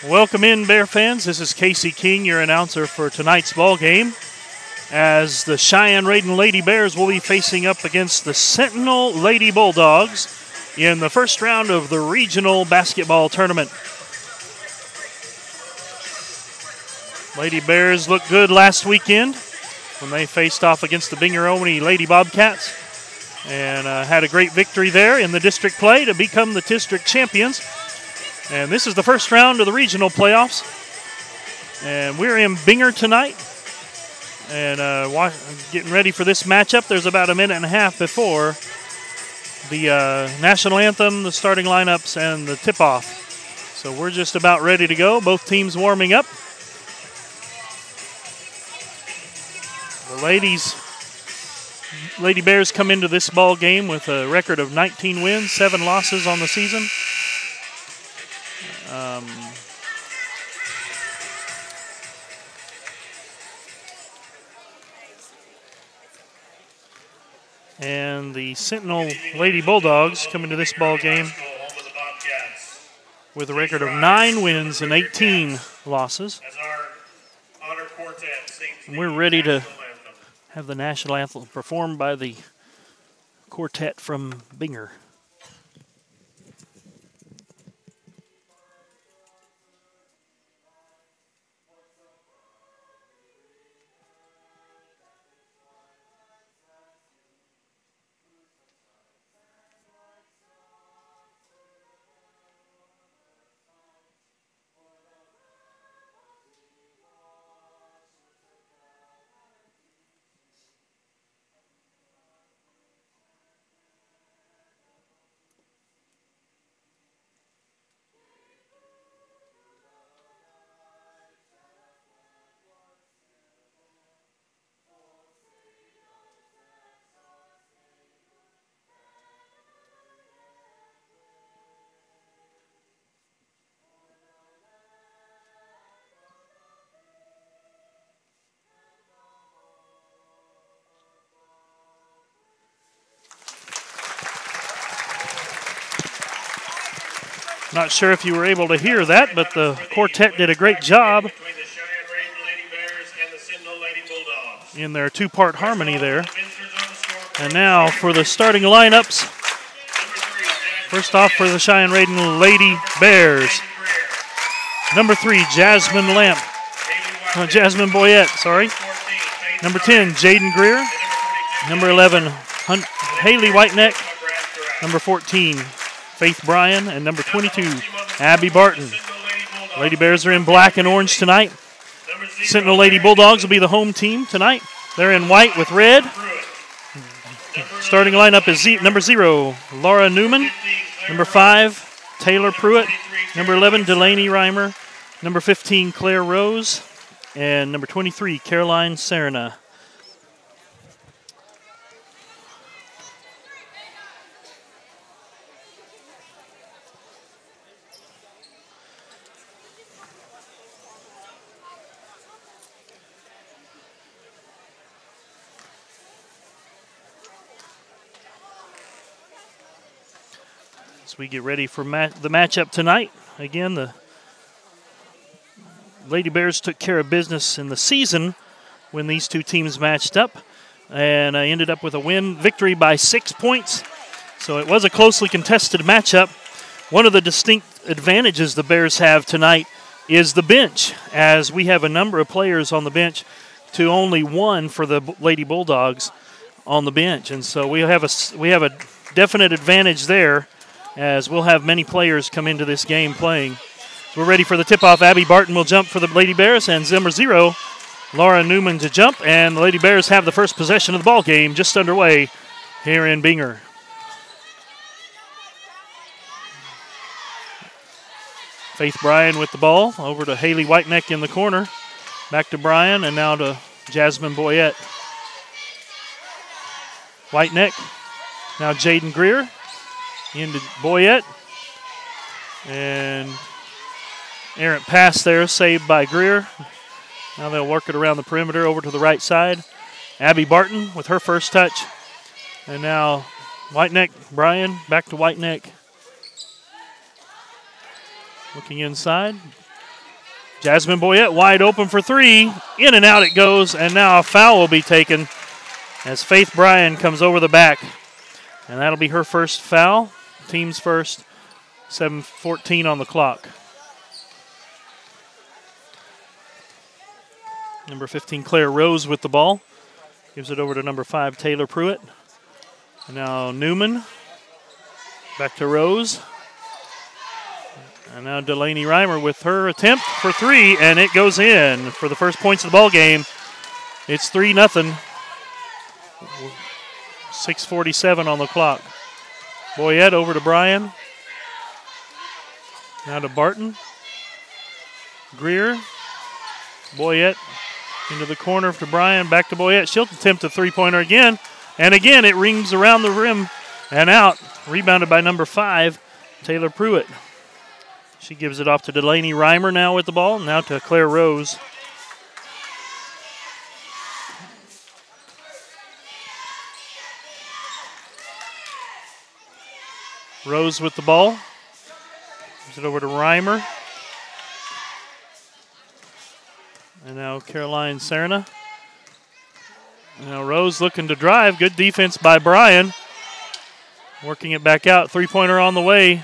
Welcome in, Bear fans. This is Casey King, your announcer for tonight's ball game, as the Cheyenne-Raiden Lady Bears will be facing up against the Sentinel Lady Bulldogs in the first round of the regional basketball tournament. Lady Bears looked good last weekend when they faced off against the Binger-Owney Lady Bobcats and had a great victory there in the district play to become the district champions. And this is the first round of the regional playoffs. And we're in Binger tonight. And getting ready for this matchup. There's about a minute and a half before the national anthem, the starting lineups, and the tip-off. So we're just about ready to go. Both teams warming up. The Lady Bears come into this ball game with a record of 19 wins, 7 losses on the season. And the Sentinel Lady Bulldogs come into this ball game with a record of 9 wins and 18 losses. And we're ready to have the national anthem performed by the quartet from Binger. Not sure if you were able to hear that, but the quartet did a great job in their two-part harmony there. And now for the starting lineups. First off for the Cheyenne-Raiden Lady Bears. Number 3, Jasmine Boyette, sorry. Number 10, Jaden Greer. Number 11, Haley Whiteneck. Number 14, Faith Bryan, and number 22, Abby Barton. Lady Bears are in black and orange tonight. Sentinel Lady Bulldogs will be the home team tonight. They're in white with red. Starting lineup is number 0, Laura Newman. Number 5, Taylor Pruitt. Number 11, Delaney Reimer. Number 15, Claire Rose. And number 23, Caroline Serna. As we get ready for the matchup tonight, again, the Lady Bears took care of business in the season when these two teams matched up, and ended up with a victory by 6 points. So it was a closely contested matchup. One of the distinct advantages the Bears have tonight is the bench, as we have a number of players on the bench to only one for the Lady Bulldogs on the bench, and so we have a definite advantage there, as we'll have many players come into this game playing. So we're ready for the tip-off. Abby Barton will jump for the Lady Bears, and number 0, Laura Newman to jump, and the Lady Bears have the first possession of the ball game just underway here in Binger. Faith Bryan with the ball, over to Haley Whiteneck in the corner. Back to Bryan, and now to Jasmine Boyette. Whiteneck, now Jaden Greer. Into Boyette, and errant pass there, saved by Greer. Now they'll work it around the perimeter over to the right side. Abby Barton with her first touch, and now Whiteneck, Bryan, back to Whiteneck. Looking inside. Jasmine Boyette wide open for three. In and out it goes, and now a foul will be taken as Faith Bryan comes over the back. And that'll be her first foul. Team's first. 7:14 on the clock. Number 15, Claire Rose with the ball. Gives it over to number 5, Taylor Pruitt. And now Newman. Back to Rose. And now Delaney Reimer with her attempt for three, and it goes in for the first points of the ball game. It's 3-0. 6:47 on the clock. Boyette over to Bryan. Now to Barton. Greer. Boyette into the corner to Bryan. Back to Boyette. She'll attempt a three-pointer again. And again, it rings around the rim and out. Rebounded by number 5, Taylor Pruitt. She gives it off to Delaney Reimer now with the ball. Now to Claire Rose. Rose with the ball. Gives it over to Reimer. And now Caroline Serna. Now Rose looking to drive. Good defense by Bryan. Working it back out. Three-pointer on the way.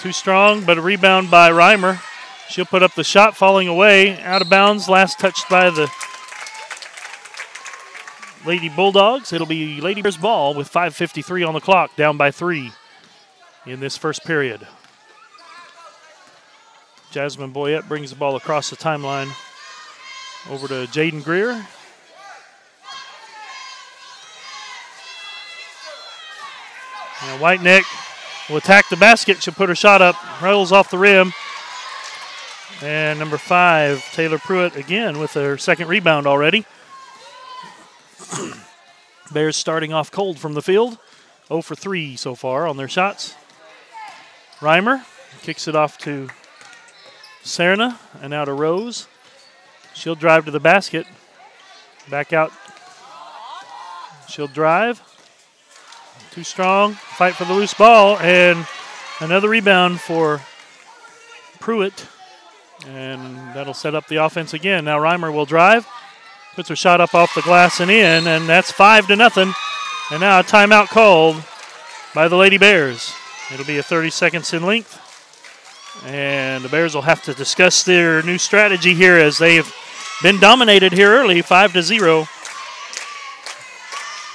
Too strong, but a rebound by Reimer. She'll put up the shot, falling away. Out of bounds. Last touched by the Lady Bulldogs. It'll be Lady Bears ball with 5:53 on the clock. Down by 3 in this first period. Jasmine Boyette brings the ball across the timeline over to Jaden Greer. Now Whiteneck will attack the basket. She'll put her shot up. Rolls off the rim. And number 5, Taylor Pruitt, again with her second rebound already. Bears starting off cold from the field. 0 for 3 so far on their shots. Reimer kicks it off to Serna and now to Rose. She'll drive to the basket. Back out. She'll drive. Too strong. Fight for the loose ball. And another rebound for Pruitt. And that'll set up the offense again. Now Reimer will drive. Puts her shot up off the glass and in. And that's 5-0. And now a timeout called by the Lady Bears. It'll be a 30 seconds in length. And the Bears will have to discuss their new strategy here as they've been dominated here early, 5-0.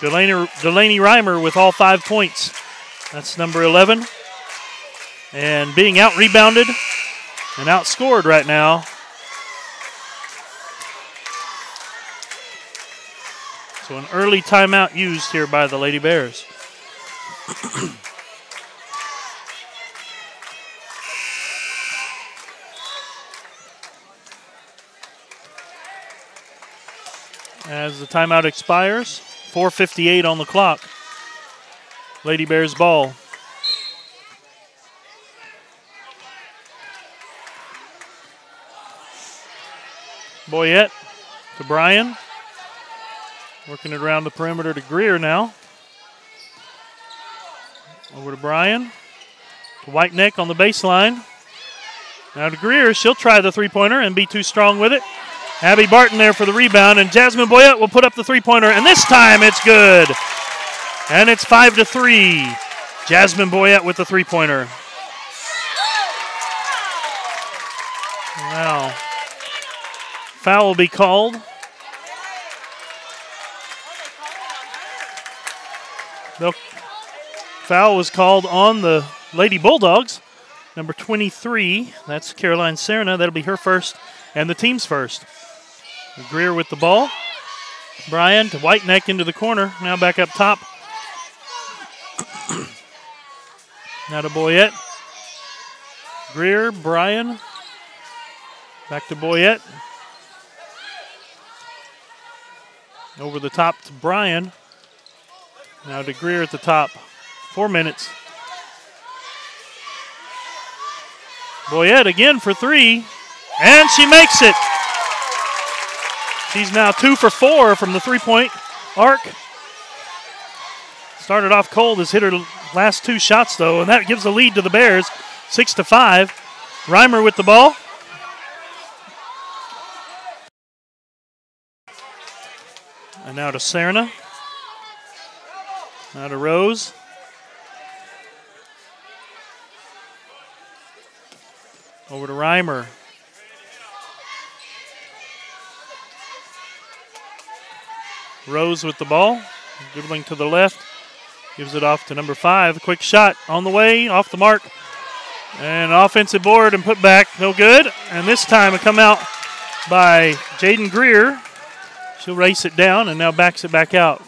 Delaney Reimer with all 5 points. That's number 11. And being out-rebounded and outscored right now. So an early timeout used here by the Lady Bears. As the timeout expires, 4:58 on the clock. Lady Bears ball. Boyette to Bryan. Working it around the perimeter to Greer now. Over to Bryan. To Whiteneck on the baseline. Now to Greer. She'll try the three-pointer and be too strong with it. Abby Barton there for the rebound, and Jasmine Boyette will put up the three-pointer, and this time it's good. And it's 5-3. Jasmine Boyette with the three-pointer. Now, foul will be called. The foul was called on the Lady Bulldogs. Number 23, that's Caroline Serna. That'll be her first and the team's first. Greer with the ball. Bryan to Whiteneck into the corner. Now back up top. Now to Boyette. Greer, Bryan. Back to Boyette. Over the top to Bryan. Now to Greer at the top. 4 minutes. Boyette again for three. And she makes it. She's now 2 for 4 from the three-point arc. Started off cold, has hit her last 2 shots, though, and that gives the lead to the Bears, 6-5. Reimer with the ball. And now to Serna. Now to Rose. Over to Reimer. Rose with the ball. Dribbling to the left. Gives it off to number 5. Quick shot on the way, off the mark. And offensive board and put back. No good. And this time a come out by Jaden Greer. She'll race it down and now backs it back out.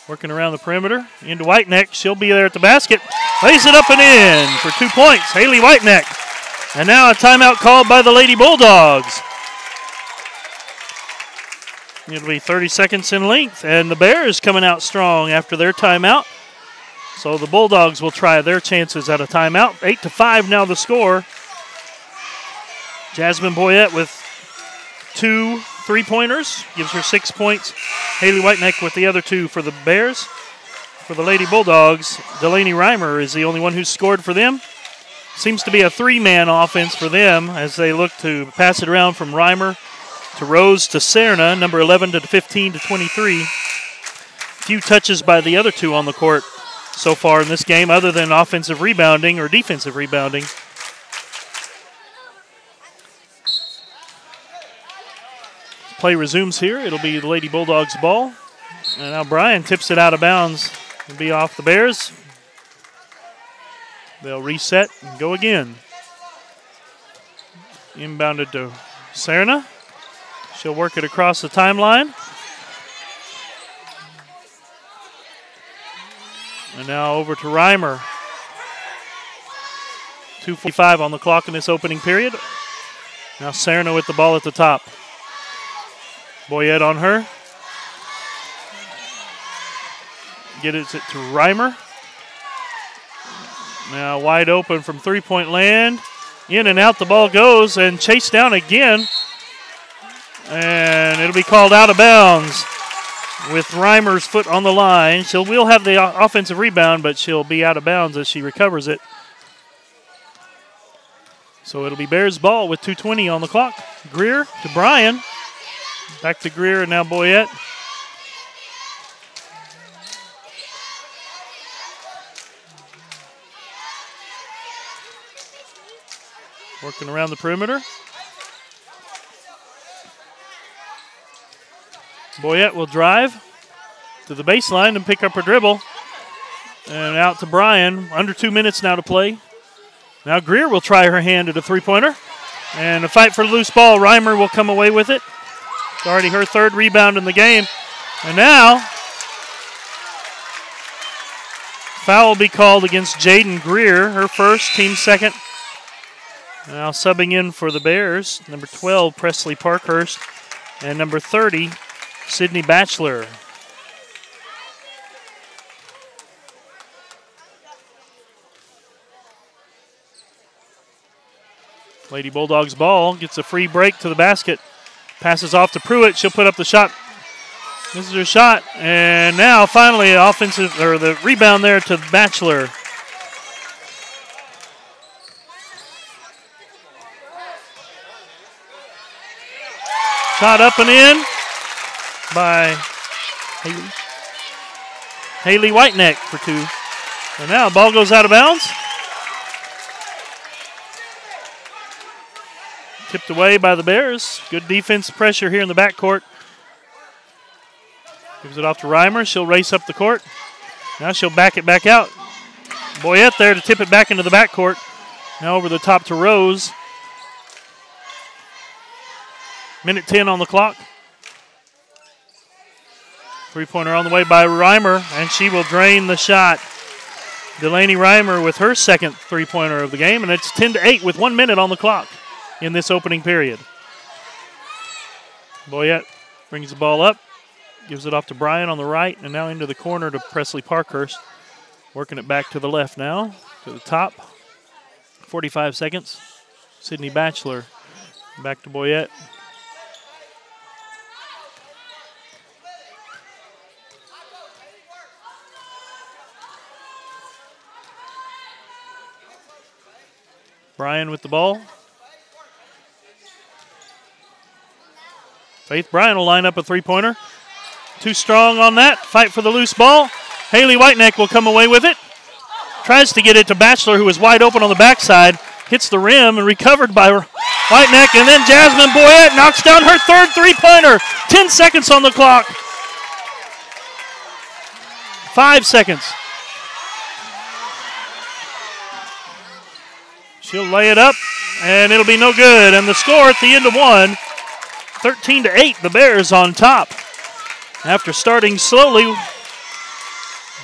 Working around the perimeter. Into Whiteneck. She'll be there at the basket. Lays it up and in for 2 points. Haley Whiteneck. And now a timeout called by the Lady Bulldogs. It'll be 30 seconds in length. And the Bears coming out strong after their timeout. So the Bulldogs will try their chances at a timeout. 8-5 now the score. Jasmine Boyette with 2 3-pointers. Gives her 6 points. Haley Whiteneck with the other 2 for the Bears. For the Lady Bulldogs, Delaney Reimer is the only one who's scored for them. Seems to be a 3-man offense for them as they look to pass it around from Reimer to Rose to Serna, number 11 to 15 to 23. Few touches by the other 2 on the court so far in this game other than offensive rebounding or defensive rebounding. Play resumes here. It'll be the Lady Bulldogs ball. And now Bryan tips it out of bounds. It'll be off the Bears. They'll reset and go again. Inbounded to Serna. She'll work it across the timeline. And now over to Reimer. 2:45 on the clock in this opening period. Now Serna with the ball at the top. Boyette on her. Gets it to Reimer. Now wide open from three-point land. In and out the ball goes and chased down again. And it'll be called out of bounds with Reimer's foot on the line. Will have the offensive rebound, but she'll be out of bounds as she recovers it. So it'll be Bears ball with 2:20 on the clock. Greer to Bryan. Back to Greer and now Boyette. Working around the perimeter. Boyette will drive to the baseline and pick up her dribble. And out to Bryan. Under 2 minutes now to play. Now Greer will try her hand at a three-pointer. And a fight for the loose ball. Reimer will come away with it. It's already her 3rd rebound in the game. And now foul will be called against Jaden Greer. Her first, team second. Now subbing in for the Bears, number 12, Presley Parkhurst, and number 30, Sydney Batchelor. Lady Bulldogs ball, gets a free break to the basket, passes off to Pruitt. She'll put up the shot. This is her shot, and now finally the rebound there to Batchelor. Shot up and in by Haley Whiteneck for 2. And now ball goes out of bounds. Tipped away by the Bears. Good defense pressure here in the backcourt. Gives it off to Reimer. She'll race up the court. Now she'll back it back out. Boyette there to tip it back into the backcourt. Now over the top to Rose. Minute 10 on the clock. Three-pointer on the way by Reimer, and she will drain the shot. Delaney Reimer with her second three-pointer of the game, and it's 10-8 with 1 minute on the clock in this opening period. Boyette brings the ball up, gives it off to Bryan on the right, and now into the corner to Presley Parkhurst. Working it back to the left now, to the top. 45 seconds. Sydney Batchelor back to Boyette. Bryan with the ball. Faith Bryan will line up a three-pointer. Too strong on that. Fight for the loose ball. Haley Whiteneck will come away with it. Tries to get it to Batchelor, who was wide open on the backside. Hits the rim and recovered by Whiteneck. And then Jasmine Boyette knocks down her third three-pointer. 10 seconds on the clock. 5 seconds. She'll lay it up, and it'll be no good. And the score at the end of one, 13-8, the Bears on top. After starting slowly,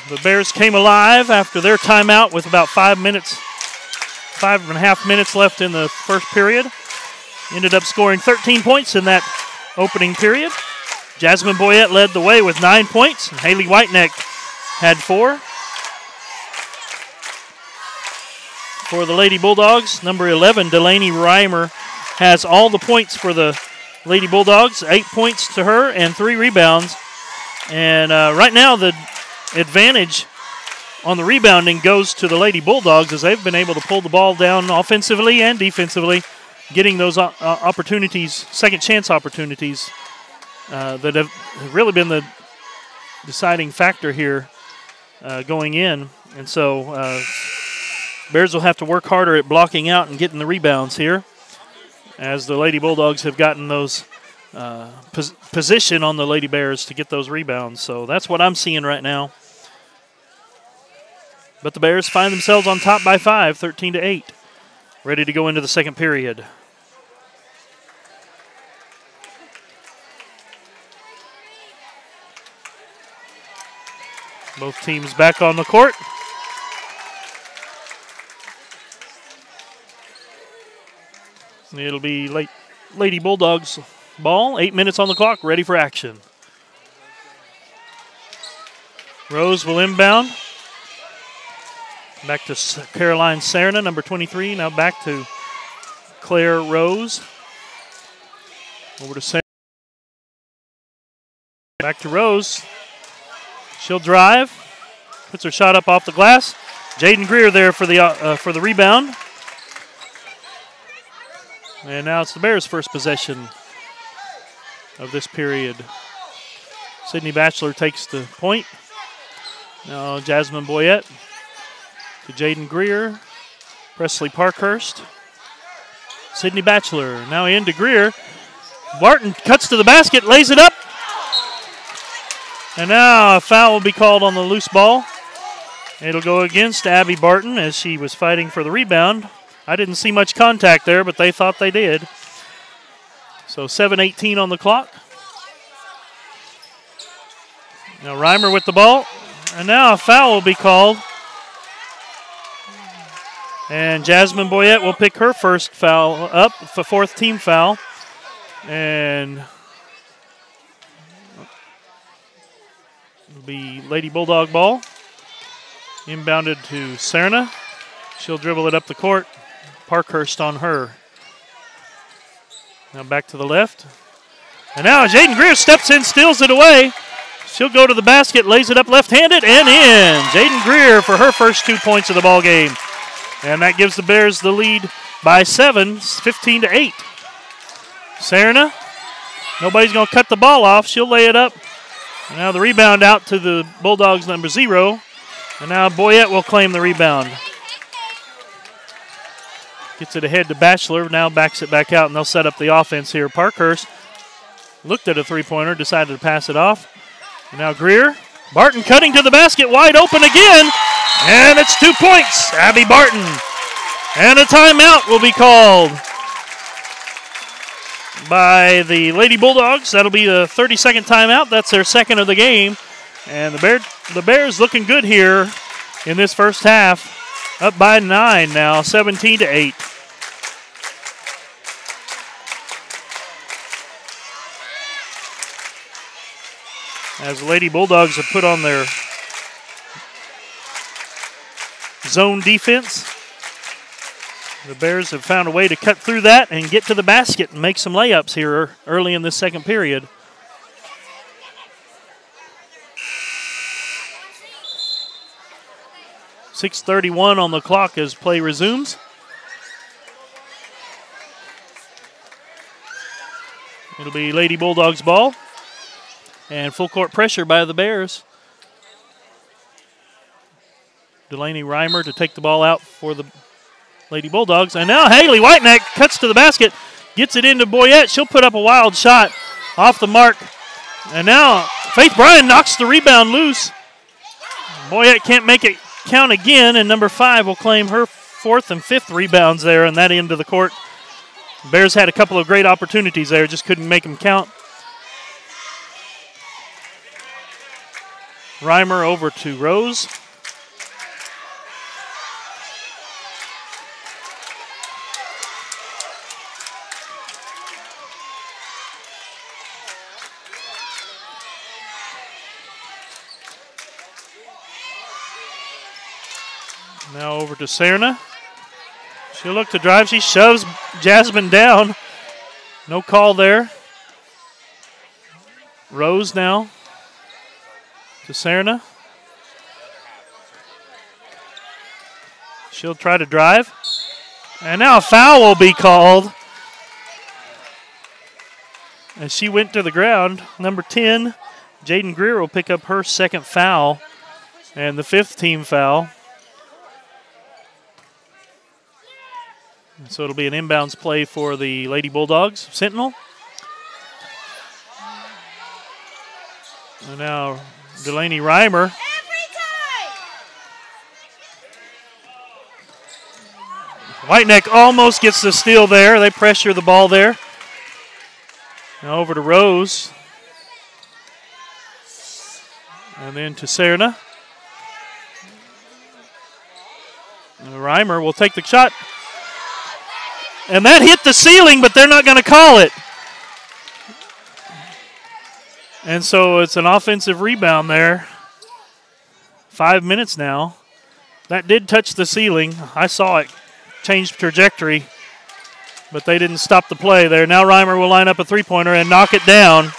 the Bears came alive after their timeout with about 5.5 minutes left in the first period. Ended up scoring 13 points in that opening period. Jasmine Boyette led the way with 9 points. And Haley Whiteneck had 4. For the Lady Bulldogs, number 11, Delaney Reimer, has all the points for the Lady Bulldogs. 8 points to her and 3 rebounds. And right now the advantage on the rebounding goes to the Lady Bulldogs as they've been able to pull the ball down offensively and defensively, getting those opportunities, second chance opportunities that have really been the deciding factor here going in. And so Bears will have to work harder at blocking out and getting the rebounds here, as the Lady Bulldogs have gotten those position on the Lady Bears to get those rebounds. So that's what I'm seeing right now. But the Bears find themselves on top by 5, 13-8, ready to go into the second period. Both teams back on the court. It'll be Lady Bulldogs ball. 8 minutes on the clock, ready for action. Rose will inbound. Back to Caroline Serna, number 23. Now back to Claire Rose. Over to Serna. Back to Rose. She'll drive. Puts her shot up off the glass. Jaden Greer there for the rebound. And now it's the Bears' first possession of this period. Sydney Batchelor takes the point. Now Jasmine Boyette to Jaden Greer. Presley Parkhurst. Sydney Batchelor now into Greer. Barton cuts to the basket, lays it up. And now a foul will be called on the loose ball. It'll go against Abby Barton as she was fighting for the rebound. I didn't see much contact there, but they thought they did. So 7:18 on the clock. Now Reimer with the ball. And now a foul will be called. And Jasmine Boyette will pick her first foul up, the fourth team foul. And it'll be Lady Bulldog ball. Inbounded to Serna. She'll dribble it up the court. Parkhurst on her. Now back to the left. And now Jaden Greer steps in, steals it away. She'll go to the basket, lays it up left-handed, and in. Jaden Greer for her first 2 points of the ball game. And that gives the Bears the lead by 7, 15-8. Serna, nobody's going to cut the ball off. She'll lay it up. And now the rebound out to the Bulldogs, number 0. And now Boyette will claim the rebound. Gets it ahead to Batchelor, now backs it back out, and they'll set up the offense here. Parkhurst looked at a three-pointer, decided to pass it off. And now Greer. Barton cutting to the basket, wide open again, and it's 2 points. Abby Barton. And a timeout will be called by the Lady Bulldogs. That'll be a 30-second timeout. That's their second of the game. And the Bears looking good here in this first half. Up by 9 now, 17-8. As the Lady Bulldogs have put on their zone defense, the Bears have found a way to cut through that and get to the basket and make some layups here early in this second period. .6:31 on the clock as play resumes. It'll be Lady Bulldogs ball. And full court pressure by the Bears. Delaney Reimer to take the ball out for the Lady Bulldogs. And now Haley Whiteneck cuts to the basket, gets it into Boyette. She'll put up a wild shot off the mark. And now Faith Bryan knocks the rebound loose. Boyette can't make it count again, and number 5 will claim her 4th and 5th rebounds there on that end of the court. Bears had a couple of great opportunities there, just couldn't make them count. Reimer over to Rose. Now over to Serna. She'll look to drive. She shoves Jasmine down. No call there. Rose now to Serna. She'll try to drive. And now a foul will be called. As she went to the ground, number 10, Jaden Greer will pick up her 2nd foul and the 5th team foul. So it'll be an inbounds play for the Lady Bulldogs. Sentinel. And now Delaney Reimer. Whiteneck almost gets the steal there. They pressure the ball there. Now over to Rose. And then to Serna. And Reimer will take the shot. And that hit the ceiling, but they're not going to call it. And so it's an offensive rebound there. 5 minutes now. That did touch the ceiling. I saw it change trajectory, but they didn't stop the play there. Now Reimer will line up a three-pointer and knock it down.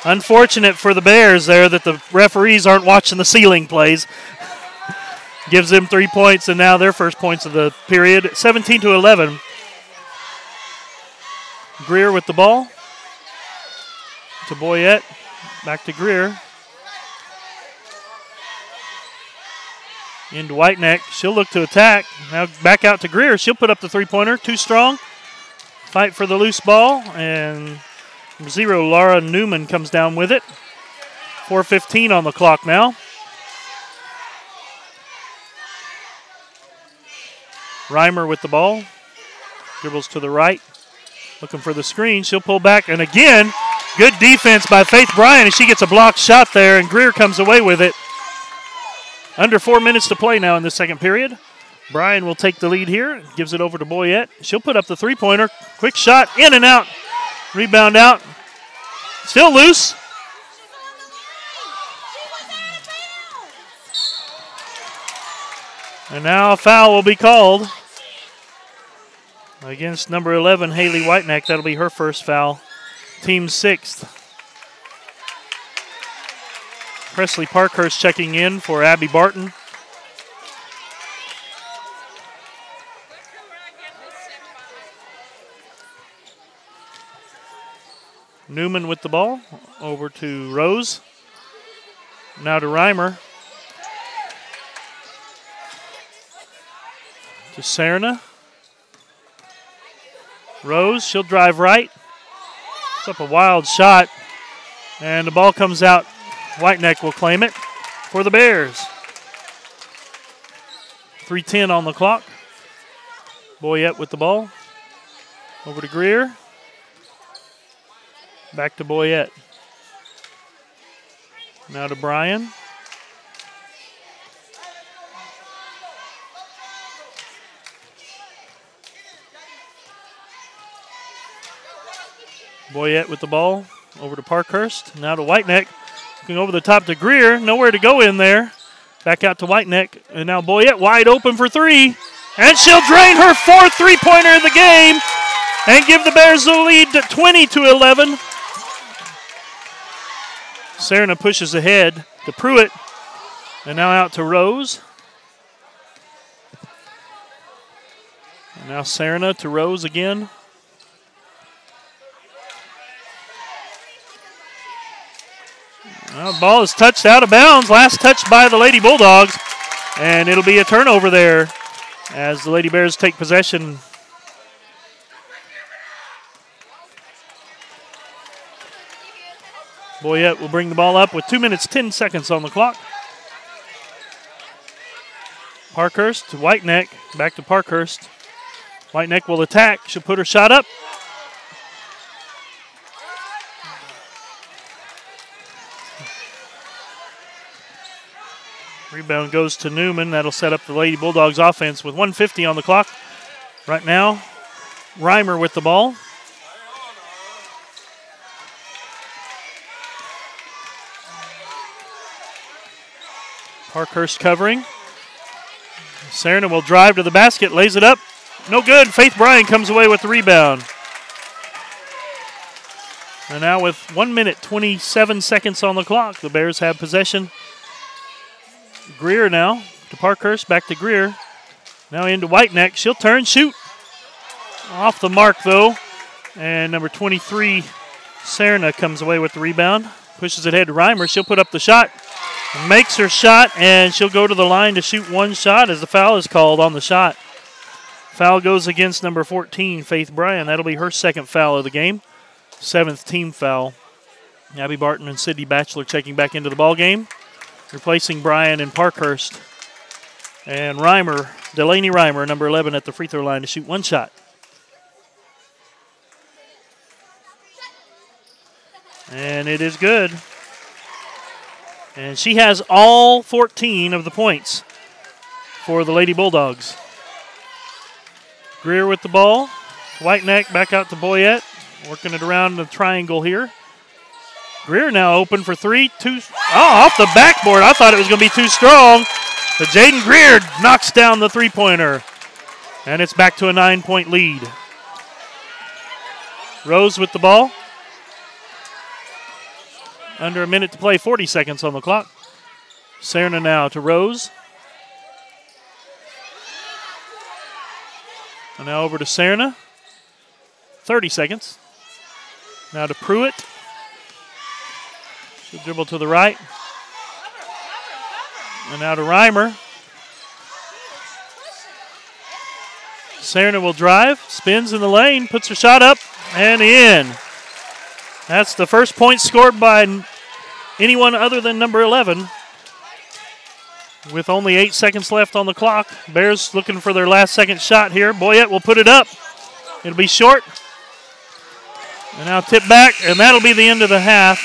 Unfortunate for the Bears there that the referees aren't watching the ceiling plays. Gives them 3 points, and now their first points of the period. 17-11. Greer with the ball. To Boyette. Back to Greer. Into Whiteneck. She'll look to attack. Now back out to Greer. She'll put up the three-pointer. Too strong. Fight for the loose ball. And 0, Laura Newman comes down with it. 4:15 on the clock now. Reimer with the ball. Dribbles to the right. Looking for the screen. She'll pull back. And again, good defense by Faith Bryan. And she gets a blocked shot there. And Greer comes away with it. Under 4 minutes to play now in the second period. Bryan will take the lead here. Gives it over to Boyette. She'll put up the three-pointer. Quick shot. In and out. Rebound out. Still loose. And now a foul will be called against number 11, Haley Whiteneck. That'll be her first foul. Team 6th. Presley Parkhurst checking in for Abby Barton. Newman with the ball. Over to Rose. Now to Reimer. To Serna. Rose, she'll drive right. It's up a wild shot. And the ball comes out. Whiteneck will claim it for the Bears. 3:10 on the clock. Boyette with the ball. Over to Greer. Back to Boyette. Now to Bryan. Boyette with the ball. Over to Parkhurst. Now to Whiteneck. Looking over the top to Greer. Nowhere to go in there. Back out to Whiteneck. And now Boyette wide open for three. And she'll drain her fourth three-pointer of the game and give the Bears the lead to 20-11. Serna pushes ahead to Pruitt. And now out to Rose. And now Serna to Rose again. Well, the ball is touched out of bounds. Last touch by the Lady Bulldogs. And it'll be a turnover there as the Lady Bears take possession. Boyette will bring the ball up with 2 minutes, 10 seconds on the clock. Parkhurst to Whiteneck. Back to Parkhurst. Whiteneck will attack. She'll put her shot up. Rebound goes to Newman. That'll set up the Lady Bulldogs offense with 1:50 on the clock. Right now, Reimer with the ball. Parkhurst covering. Serna will drive to the basket, lays it up. No good. Faith Bryan comes away with the rebound. And now with 1 minute, 27 seconds on the clock, the Bears have possession. Greer now to Parkhurst, back to Greer. Now into Whiteneck. She'll turn, shoot. Off the mark, though. And number 23, Serna, comes away with the rebound. Pushes it ahead to Reimer. She'll put up the shot. Makes her shot, and she'll go to the line to shoot one shot as the foul is called on the shot. Foul goes against number 14, Faith Bryan. That'll be her second foul of the game. 7th team foul. Abby Barton and Sydney Batchelor checking back into the ball game, replacing Bryan and Parkhurst. And Reimer, Delaney Reimer, number 11, at the free throw line to shoot one shot. And it is good. And she has all 14 of the points for the Lady Bulldogs. Greer with the ball. Whiteneck back out to Boyette. Working it around the triangle here. Greer now open for three. Off the backboard. I thought it was going to be too strong. But Jaden Greer knocks down the three-pointer. And it's back to a 9-point lead. Rose with the ball. Under a minute to play, 40 seconds on the clock. Serna now to Rose. And now over to Serna. 30 seconds. Now to Pruitt. She'll dribble to the right. And now to Reimer. Serna will drive, spins in the lane, puts her shot up, and in. That's the first point scored by anyone other than number 11. With only 8 seconds left on the clock, Bears looking for their last second shot here. Boyette will put it up. It'll be short. And now tip back, and that'll be the end of the half.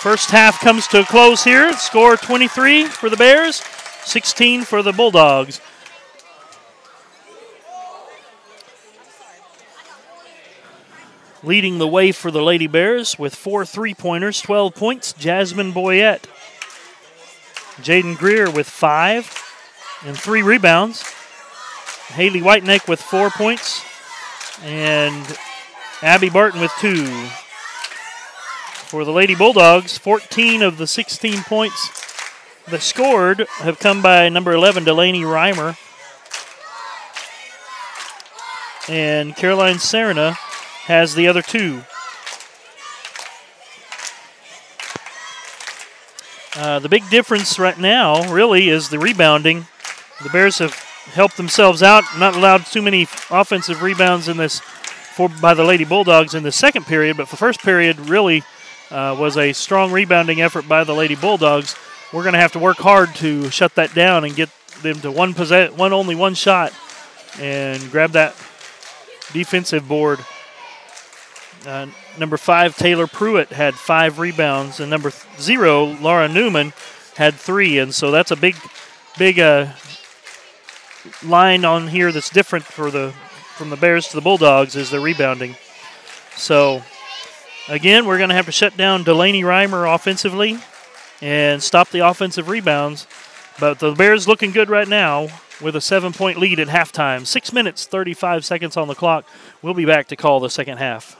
First half comes to a close here. Score 23 for the Bears, 16 for the Bulldogs. Leading the way for the Lady Bears with 4 3-pointers, 12 points, Jasmine Boyette. Jaden Greer with 5 and 3 rebounds. Haley Whiteneck with 4 points. And Abby Barton with 2. For the Lady Bulldogs, 14 of the 16 points that scored have come by number 11, Delaney Reimer. And Caroline Serna has the other 2. The big difference right now really is the rebounding. The Bears have helped themselves out, not allowed too many offensive rebounds in this by the Lady Bulldogs in the second period, but the first period really was a strong rebounding effort by the Lady Bulldogs. We're going to have to work hard to shut that down and get them to only one shot and grab that defensive board. Number 5, Taylor Pruitt, had 5 rebounds, and number 0, Laura Newman, had 3. And so that's a big line on here that's different from the Bears to the Bulldogs is the rebounding. So, again, we're going to have to shut down Delaney Reimer offensively and stop the offensive rebounds. But the Bears looking good right now with a 7-point lead at halftime. 6 minutes, 35 seconds on the clock. We'll be back to call the second half.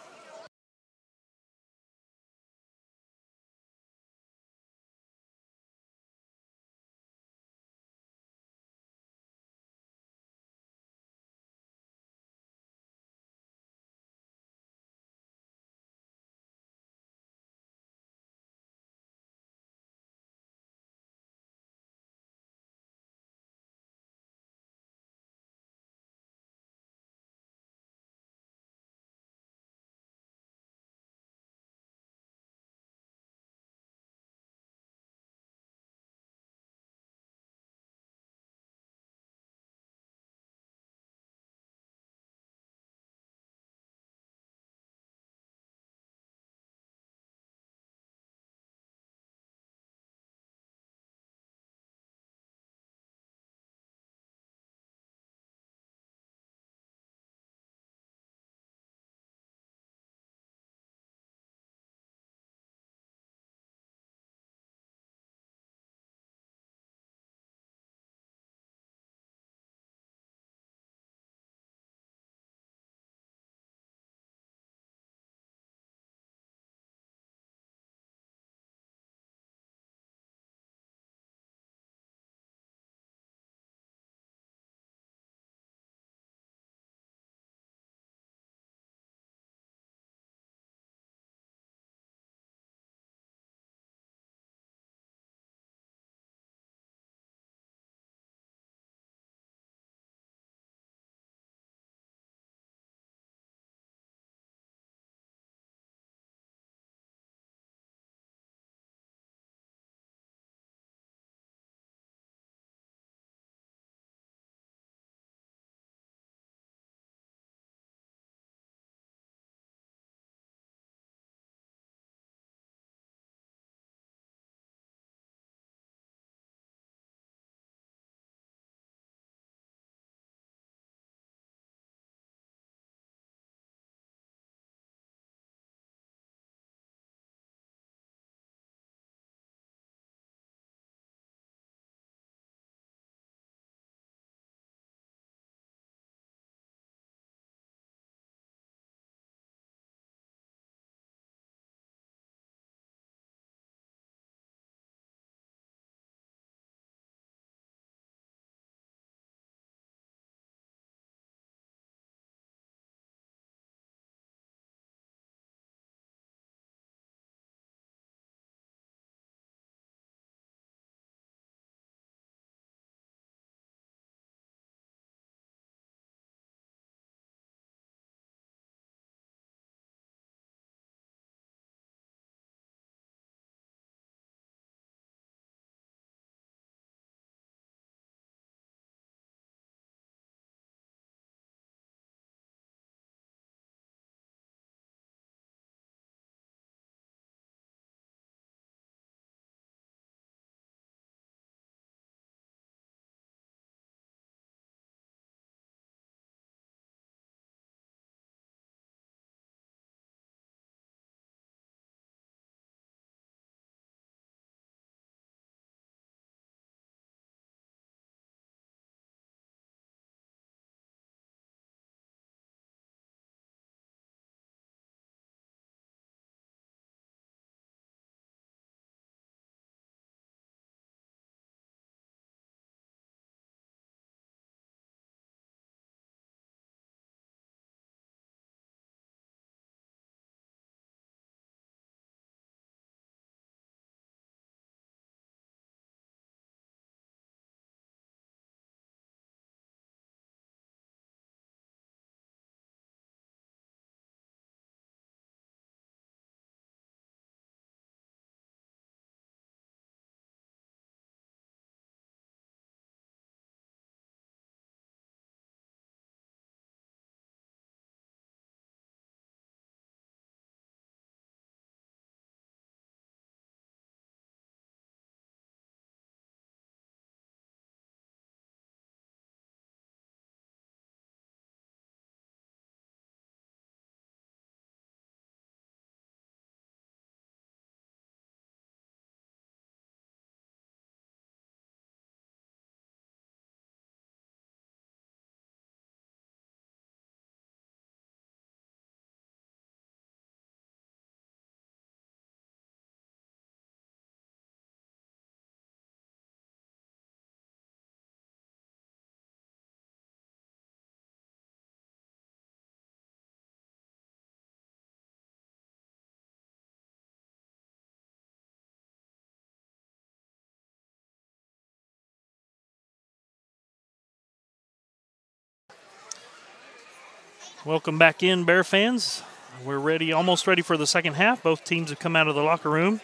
Welcome back in, Bear fans. We're ready, almost ready for the second half. Both teams have come out of the locker room.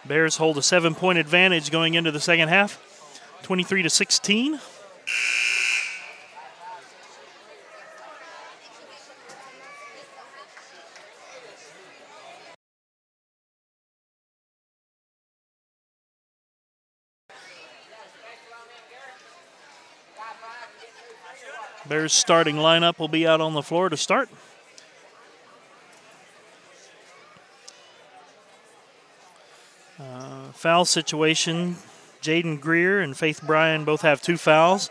Bears hold a 7-point advantage going into the second half, 23-16. Bears starting lineup will be out on the floor to start. Foul situation, Jaden Greer and Faith Bryan both have 2 fouls.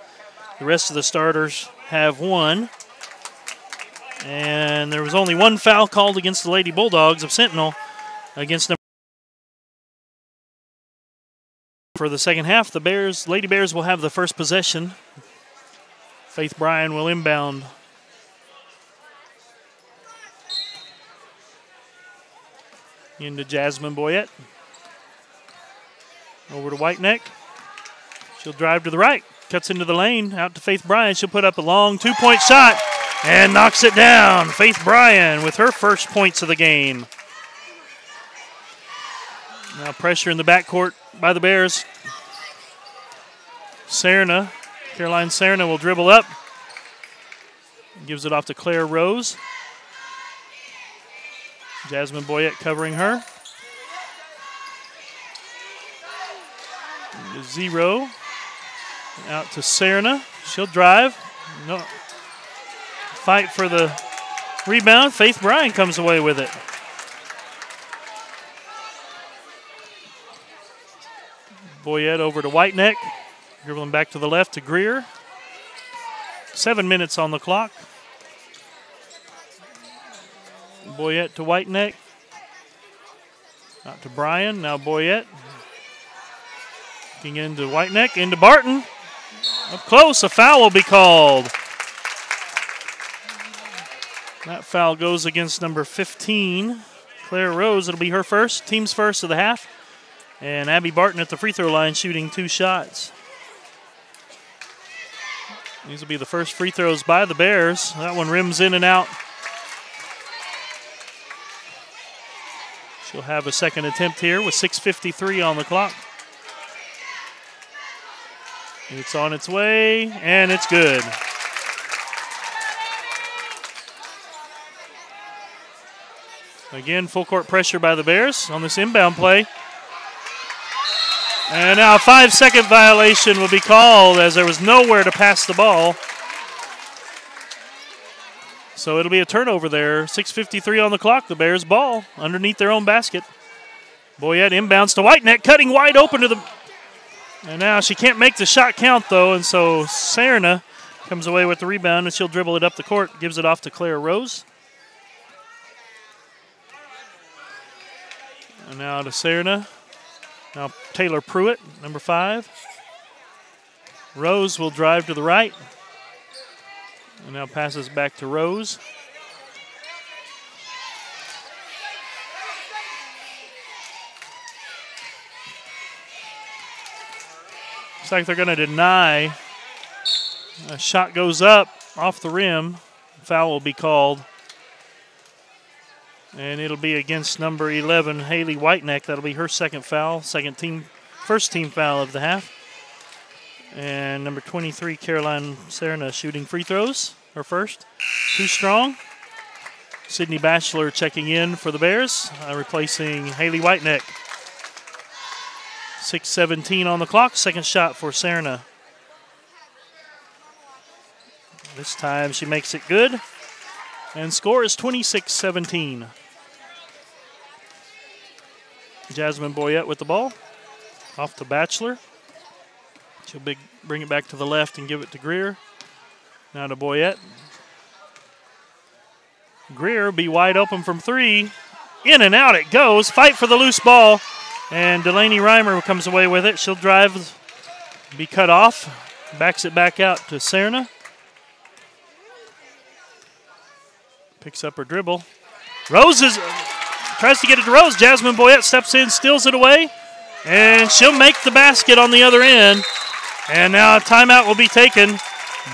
The rest of the starters have 1. And there was only 1 foul called against the Lady Bulldogs of Sentinel against number. For the second half, the Lady Bears will have the first possession. Faith Bryan will inbound. Into Jasmine Boyette. Over to Whiteneck. She'll drive to the right. Cuts into the lane. Out to Faith Bryan. She'll put up a long 2-point shot and knocks it down. Faith Bryan with her first points of the game. Now pressure in the backcourt by the Bears. Caroline Serna will dribble up. Gives it off to Claire Rose. Jasmine Boyette covering her. 0. Out to Serna. She'll drive. No. Fight for the rebound. Faith Bryan comes away with it. Boyette over to Whiteneck. Dribbling back to the left to Greer. 7 minutes on the clock. Boyette to Whiteneck. Out to Bryan. Now Boyette. Looking into Whiteneck. Into Barton. Up close. A foul will be called. That foul goes against number 15, Claire Rose. It'll be her first, team's first of the half. And Abby Barton at the free throw line shooting 2 shots. These will be the first free throws by the Bears. That one rims in and out. She'll have a second attempt here with 6:53 on the clock. It's on its way, and it's good. Again, full court pressure by the Bears on this inbound play. And now a 5-second violation will be called as there was nowhere to pass the ball. So it'll be a turnover there. 6:53 on the clock. The Bears ball underneath their own basket. Boyette inbounds to Whiteneck, cutting wide open to the... And now she can't make the shot count, though, and so Serna comes away with the rebound, and she'll dribble it up the court, gives it off to Claire Rose. And now to Serna. Now Taylor Pruitt, number 5. Rose will drive to the right. And now passes back to Rose. Looks like they're going to deny. A shot goes up off the rim. Foul will be called. And it'll be against number 11, Haley Whiteneck. That'll be her second foul, first team foul of the half. And number 23, Caroline Serna, shooting free throws, her first. Too strong. Sydney Batchelor checking in for the Bears, replacing Haley Whiteneck. 6:17 on the clock. Second shot for Serna. This time she makes it good. And score is 26-17. Jasmine Boyette with the ball. Off to Batchelor. She'll bring it back to the left and give it to Greer. Now to Boyette. Greer be wide open from 3. In and out it goes. Fight for the loose ball. And Delaney Reimer comes away with it. She'll drive, be cut off. Backs it back out to Serna. Picks up her dribble. Rose tries to get it to Rose. Jasmine Boyette steps in, steals it away. And she'll make the basket on the other end. And now a timeout will be taken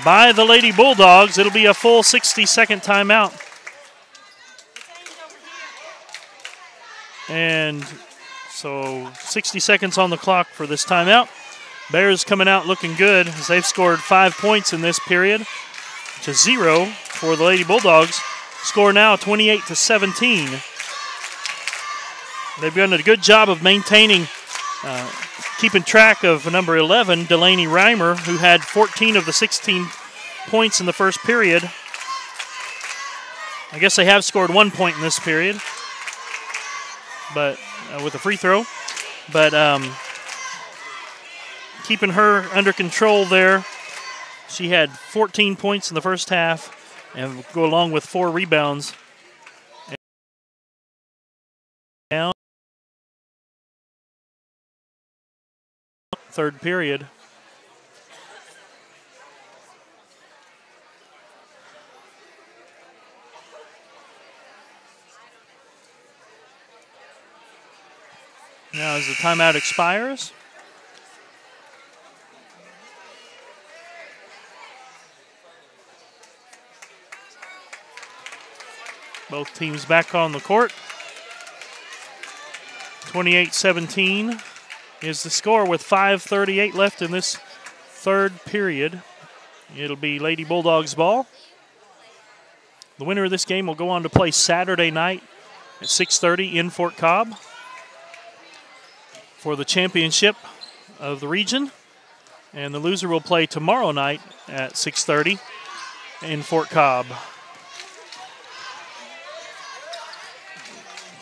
by the Lady Bulldogs. It'll be a full 60-second timeout. And so 60 seconds on the clock for this timeout. Bears coming out looking good as they've scored 5 points in this period to 0 for the Lady Bulldogs. Score now 28-17. They've done a good job of maintaining, keeping track of number 11, Delaney Reimer, who had 14 of the 16 points in the first period. I guess they have scored 1 point in this period, but with a free throw. But keeping her under control there. She had 14 points in the first half and go along with 4 rebounds. Now, third period. Now as the timeout expires, both teams back on the court. 28-17 is the score with 5:38 left in this third period. It'll be Lady Bulldogs ball. The winner of this game will go on to play Saturday night at 6:30 in Fort Cobb for the championship of the region. And the loser will play tomorrow night at 6:30 in Fort Cobb.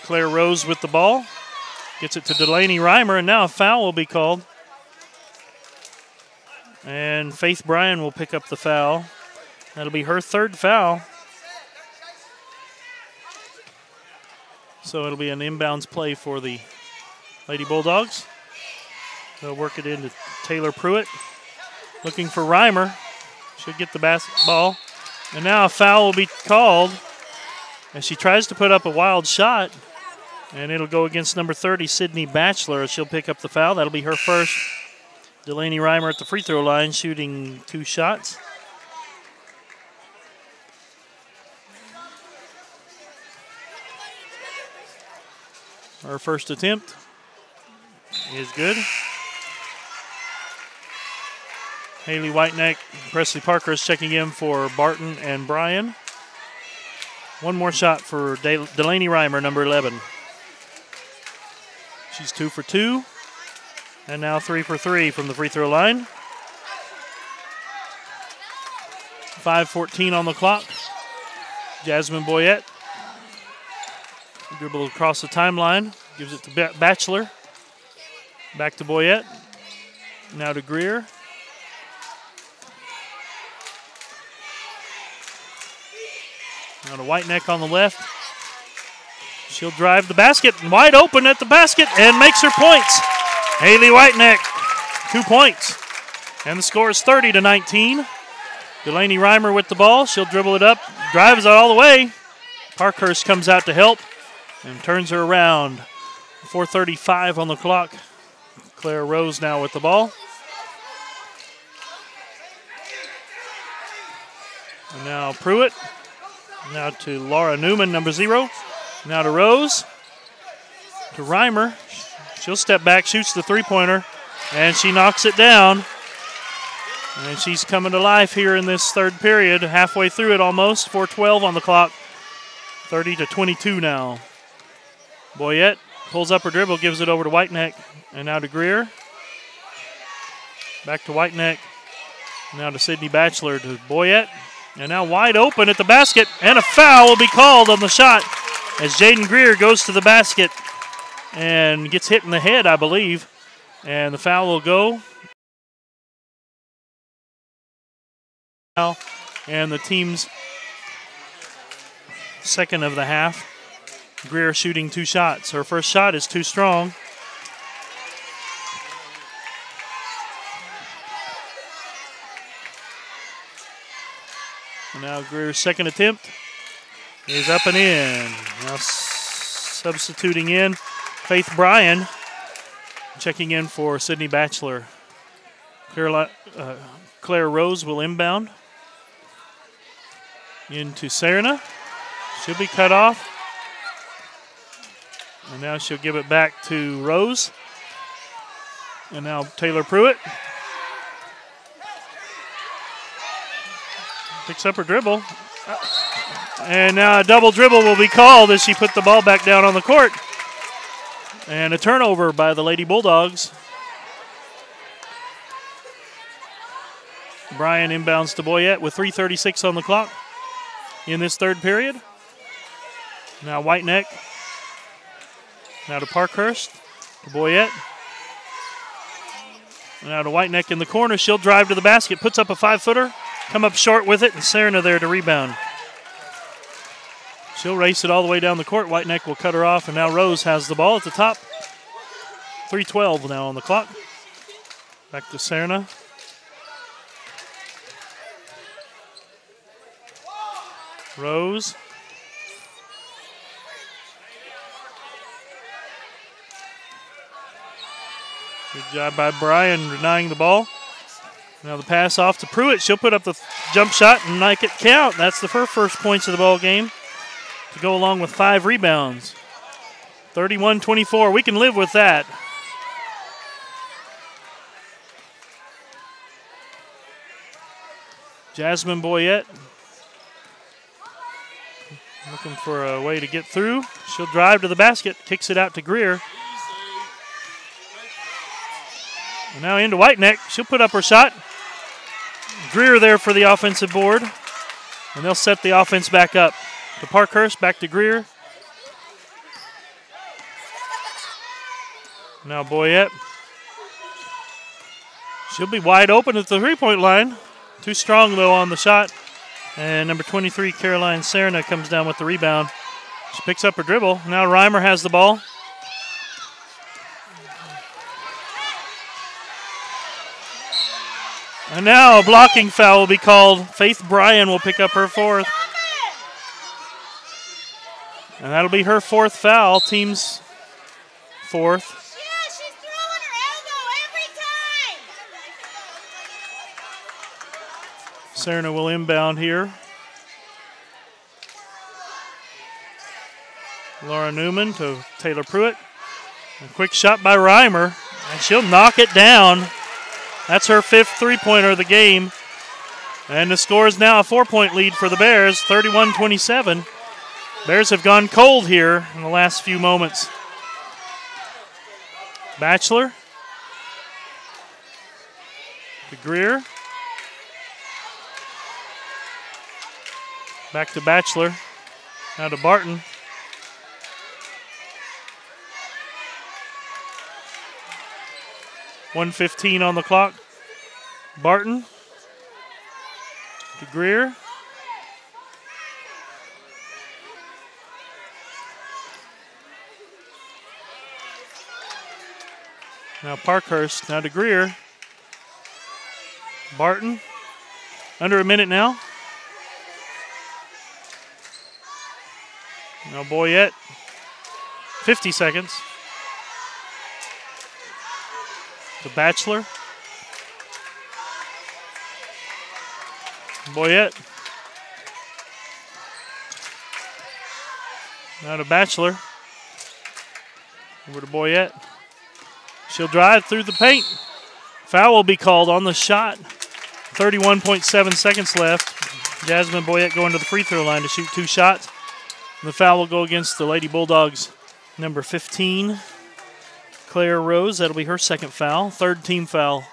Claire Rose with the ball. Gets it to Delaney Reimer, and now a foul will be called. And Faith Bryan will pick up the foul. That'll be her third foul. So it'll be an inbounds play for the Lady Bulldogs. They'll work it into Taylor Pruitt. Looking for Reimer. Should get the basketball. And now a foul will be called as she tries to put up a wild shot. And it'll go against number 30, Sydney Batchelor. She'll pick up the foul. That'll be her first. Delaney Reimer at the free throw line shooting 2 shots. Her first attempt is good. Haley Whiteneck, Presley Parker is checking in for Barton and Bryan. One more shot for Delaney Reimer, number 11. She's 2 for 2, and now 3 for 3 from the free throw line. 5:14 on the clock. Jasmine Boyette dribbles across the timeline, gives it to Batchelor. Back to Boyette. Now to Greer. Now to Whiteneck on the left. She'll drive the basket, and wide open at the basket, and makes her points. Haley Whiteneck, 2 points. And the score is 30-19. Delaney Reimer with the ball. She'll dribble it up, drives it all the way. Parkhurst comes out to help and turns her around. 4:35 on the clock. Claire Rose now with the ball. And now Pruitt. Now to Laura Newman, number 0. Now to Rose. To Reimer. She'll step back, shoots the three-pointer, and she knocks it down. And she's coming to life here in this third period, halfway through it almost. 4:12 on the clock. 30-22 now. Boyette pulls up her dribble, gives it over to Whiteneck, and now to Greer. Back to Whiteneck. Now to Sydney Batchelor, to Boyette. And now wide open at the basket, and a foul will be called on the shot as Jaden Greer goes to the basket and gets hit in the head, I believe. And the foul will go. And the team's second of the half. Greer shooting 2 shots. Her first shot is too strong. And now Greer's second attempt is up and in. Now substituting in Faith Bryan, checking in for Sydney Batchelor. Claire Rose will inbound into Serna. She'll be cut off. And now she'll give it back to Rose. And now Taylor Pruitt picks up her dribble. And now a double dribble will be called as she put the ball back down on the court. And a turnover by the Lady Bulldogs. Bryan inbounds to Boyette with 3:36 on the clock in this third period. Now Whiteneck. Now to Parkhurst. To Boyette. Now to Whiteneck in the corner. She'll drive to the basket. Puts up a 5-footer. Come up short with it. And Serna there to rebound. She'll race it all the way down the court. Whiteneck will cut her off. And now Rose has the ball at the top. 3:12 now on the clock. Back to Serna. Rose. Good job by Bryan denying the ball. Now the pass off to Pruitt. She'll put up the jump shot and make it count. That's the first points of the ball game to go along with 5 rebounds. 31-24. We can live with that. Jasmine Boyette looking for a way to get through. She'll drive to the basket, kicks it out to Greer. And now into Whiteneck. She'll put up her shot. Greer there for the offensive board. And they'll set the offense back up. To Parkhurst, back to Greer. Now Boyette. She'll be wide open at the three-point line. Too strong, though, on the shot. And number 23, Caroline Serna, comes down with the rebound. She picks up her dribble. Now Reimer has the ball. And now a blocking foul will be called. Faith Bryan will pick up her 4th. And that'll be her 4th foul, team's 4th. Serna will inbound here. Laura Newman to Taylor Pruitt. A quick shot by Reimer, and she'll knock it down. That's her 5th three-pointer of the game. And the score is now a 4-point lead for the Bears, 31-27. Bears have gone cold here in the last few moments. Batchelor to Greer. Back to Batchelor. Now to Barton. .115 on the clock. Barton to Greer. Now Parkhurst. Now to Greer. Barton. Under a minute now. Now Boyette, 50 seconds. The Batchelor. Boyette. Now to Batchelor. Over to Boyette. She'll drive through the paint. Foul will be called on the shot. 31.7 seconds left. Jasmine Boyette going to the free throw line to shoot 2 shots. The foul will go against the Lady Bulldogs, number 15, Claire Rose. That'll be her 2nd foul, 3rd team foul.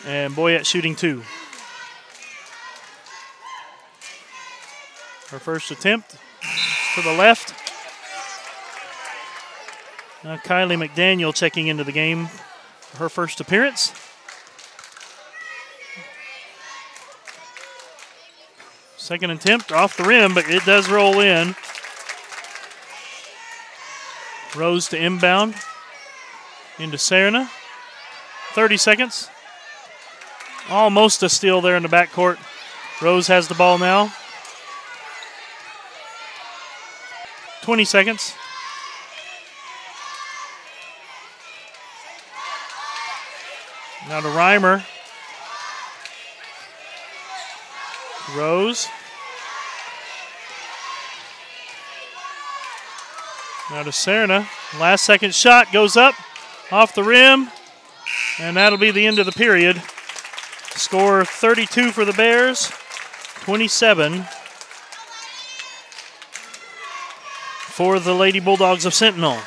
And Boyette shooting 2. Her first attempt to the left. Now Kylie McDaniel checking into the game for her first appearance. Second attempt off the rim, but it does roll in. Rose to inbound into Serna. 30 seconds. Almost a steal there in the backcourt. Rose has the ball now. 20 seconds. Now to Reimer. Rose. Now to Serna. Last second shot goes up off the rim. And that'll be the end of the period. Score 32 for the Bears, 27 for the Lady Bulldogs of Sentinel.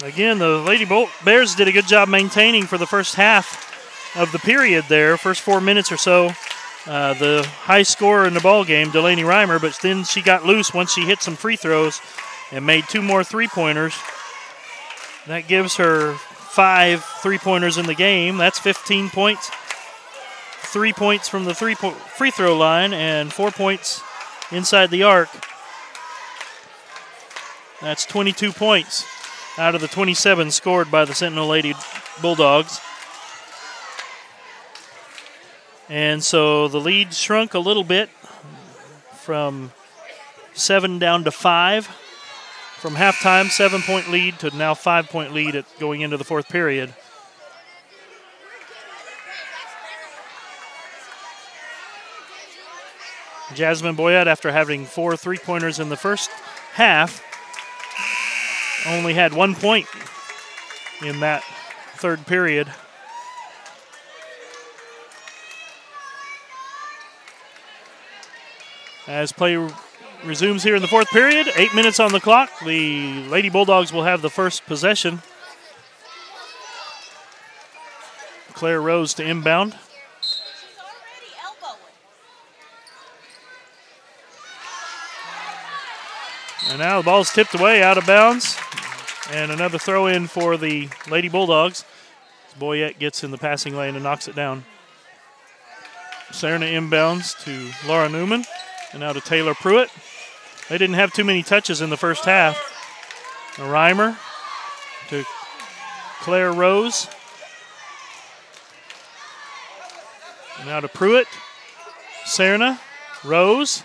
Again, the Lady Bears did a good job maintaining for the first half of the period there, first 4 minutes or so. The high scorer in the ball game, Delaney Reimer, but then she got loose once she hit some free throws and made 2 more three-pointers. That gives her 5 three-pointers in the game. That's 15 points. 3 points from the free throw line and 4 points inside the arc. That's 22 points out of the 27 scored by the Sentinel Lady Bulldogs. And so the lead shrunk a little bit from 7 down to 5. From halftime, 7-point lead to now 5-point lead going into the fourth period. Jasmine Boyette, after having 4 three-pointers in the first half, only had 1 point in that third period. As play resumes here in the fourth period, 8 minutes on the clock. The Lady Bulldogs will have the first possession. Claire Rose to inbound. And now the ball's tipped away out of bounds. And another throw in for the Lady Bulldogs. Boyette gets in the passing lane and knocks it down. Serna inbounds to Laura Newman. And now to Taylor Pruitt. They didn't have too many touches in the first half. A Reimer to Claire Rose. And now to Pruitt. Serna. Rose.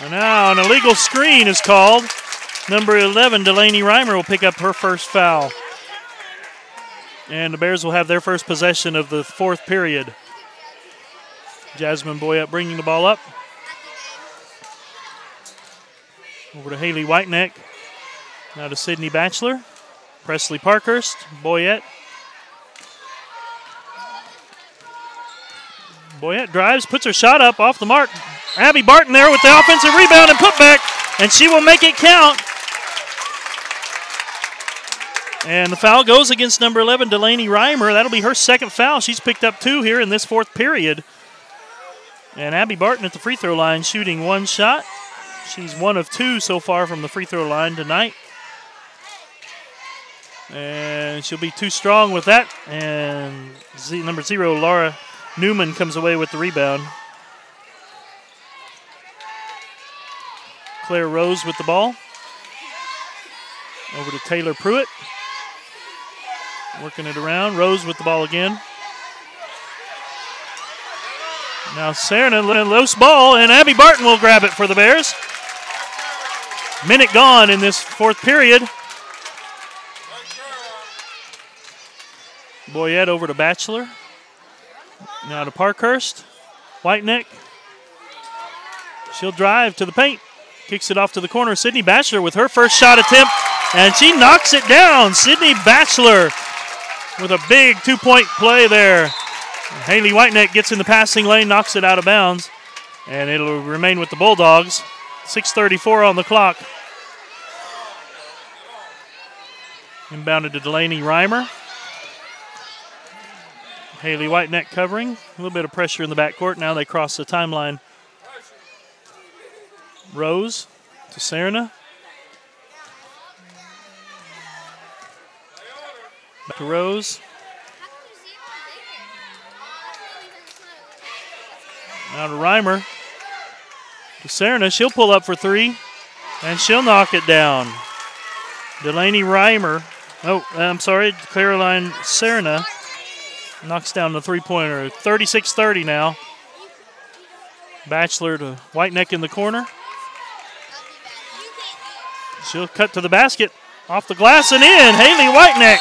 And now an illegal screen is called. Number 11, Delaney Reimer, will pick up her first foul. And the Bears will have their first possession of the fourth period. Jasmine Boyette bringing the ball up. Over to Haley Whiteneck. Now to Sydney Batchelor. Presley Parkhurst. Boyette. Boyette drives, puts her shot up off the mark. Abby Barton there with the offensive rebound and putback, and she will make it count. And the foul goes against number 11, Delaney Reimer. That'll be her second foul. She's picked up 2 here in this fourth period. And Abby Barton at the free throw line shooting 1 shot. She's 1 of 2 so far from the free throw line tonight. And she'll be too strong with that. And number 0, Laura Newman, comes away with the rebound. Claire Rose with the ball. Over to Taylor Pruitt. Working it around. Rose with the ball again. Now Serna, loose ball, and Abby Barton will grab it for the Bears. Minute gone in this fourth period. Boyette over to Batchelor. Now to Parkhurst. Whiteneck. She'll drive to the paint. Kicks it off to the corner. Sydney Batchelor with her first shot attempt, and she knocks it down. Sydney Batchelor with a big 2-point play there. Haley Whiteneck gets in the passing lane, knocks it out of bounds, and it'll remain with the Bulldogs. 6:34 on the clock. Inbounded to Delaney Reimer. Haley Whiteneck covering. A little bit of pressure in the backcourt. Now they cross the timeline. Rose to Serna. Back to Rose. Now to Reimer. To Serna. She'll pull up for 3. And she'll knock it down. Delaney Reimer. Oh, I'm sorry. Caroline Serna knocks down the 3-pointer. 36-30 now. Batchelor to Whiteneck in the corner. She'll cut to the basket. Off the glass and in. Haley Whiteneck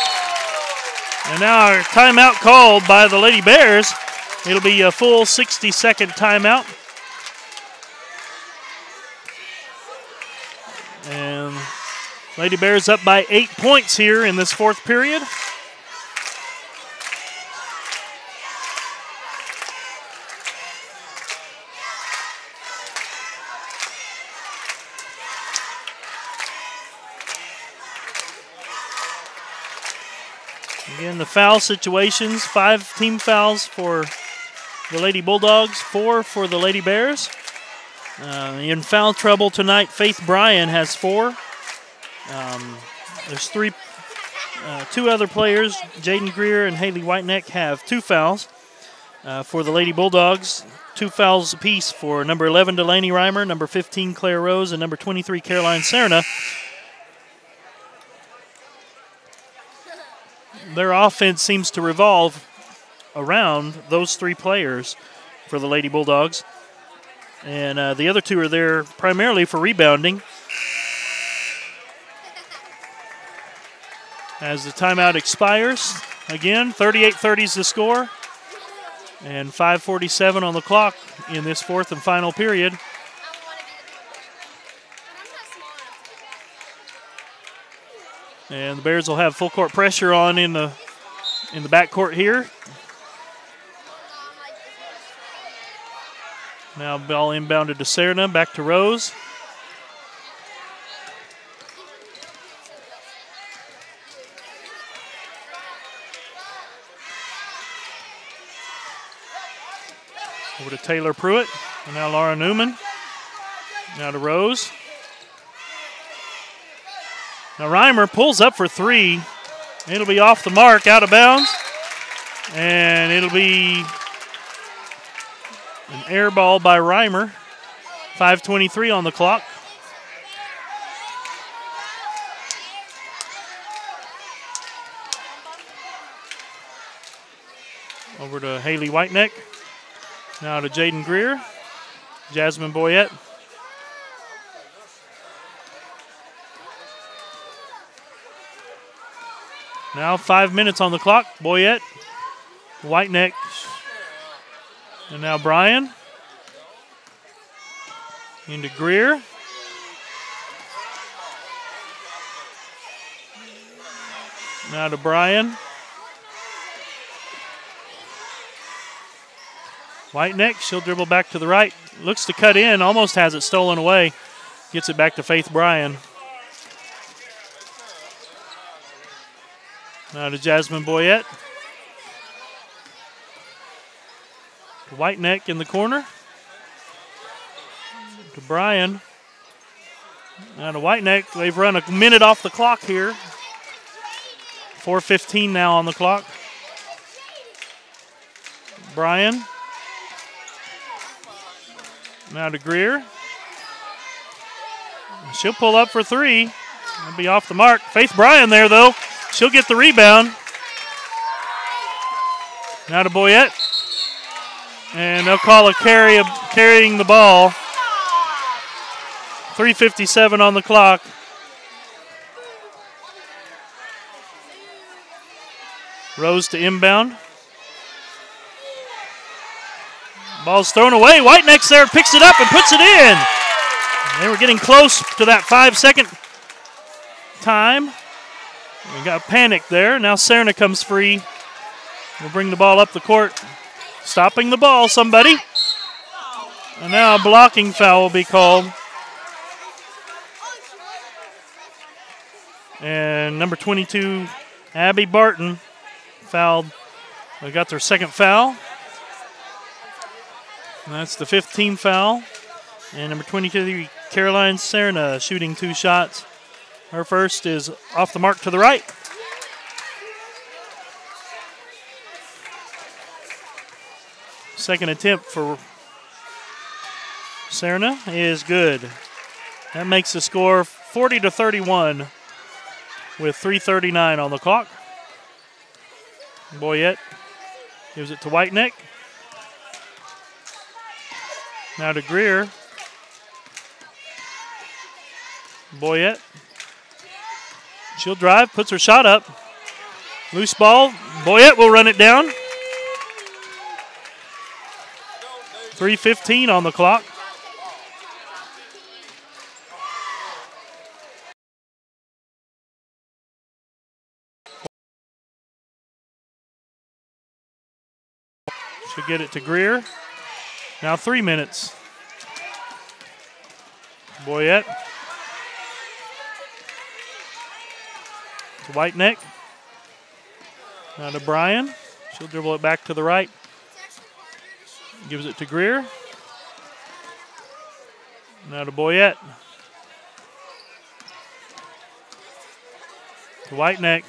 And now our timeout called by the Lady Bears. It'll be a full 60-second timeout. And Lady Bears up by 8 points here in this fourth period. Again, the foul situations, 5 team fouls for the Lady Bulldogs, 4 for the Lady Bears. In foul trouble tonight, Faith Bryan has 4. There's 2 other players, Jaden Greer and Haley Whiteneck, have 2 fouls. For the Lady Bulldogs, 2 fouls apiece for number 11, Delaney Reimer, number 15, Claire Rose, and number 23, Caroline Serna. Their offense seems to revolve around those 3 players for the Lady Bulldogs. And the other 2 are there primarily for rebounding. As the timeout expires, again, 38-30 is the score. And 5:47 on the clock in this fourth and final period. And the Bears will have full court pressure on in the backcourt here. Now ball inbounded to Serna, back to Rose. Over to Taylor Pruitt, and now Laura Newman. Now to Rose. Now Reimer pulls up for 3. It'll be off the mark, out of bounds. And it'll be an air ball by Reimer. 5:23 on the clock. Over to Haley Whiteneck. Now to Jaden Greer. Jasmine Boyette. Now 5 minutes on the clock. Boyette, Whiteneck, and now Bryan. Into Greer. Now to Bryan. Whiteneck, she'll dribble back to the right. Looks to cut in, almost has it stolen away. Gets it back to Faith Bryan. Now to Jasmine Boyette. Whiteneck in the corner. To Bryan. Now to Whiteneck. They've run a minute off the clock here. 4:15 now on the clock. Bryan. Now to Greer. She'll pull up for 3. It'll be off the mark. Faith Bryan there, though. She'll get the rebound. Now to Boyette. And they'll call a carry of carrying the ball. 3:57 on the clock. Rose to inbound. Ball's thrown away. Whiteneck's there, picks it up and puts it in. They were getting close to that 5-second time. We got panicked there. Now Serna comes free. We'll bring the ball up the court. Stopping the ball, somebody. And now a blocking foul will be called. And number 22, Abby Barton, fouled. They got their second foul. And that's the 5th team foul. And number 23, Caroline Serna, shooting 2 shots. Her first is off the mark to the right. Second attempt for Serna is good. That makes the score 40-31 with 3:39 on the clock. Boyette gives it to Whiteneck. Now to Greer. Boyette. She'll drive, puts her shot up. Loose ball, Boyette will run it down. 3:15 on the clock. Should get it to Greer. Now 3 minutes. Boyette. To Whiteneck. Now to Bryan. She'll dribble it back to the right. Gives it to Greer. Now to Boyette. To Whiteneck.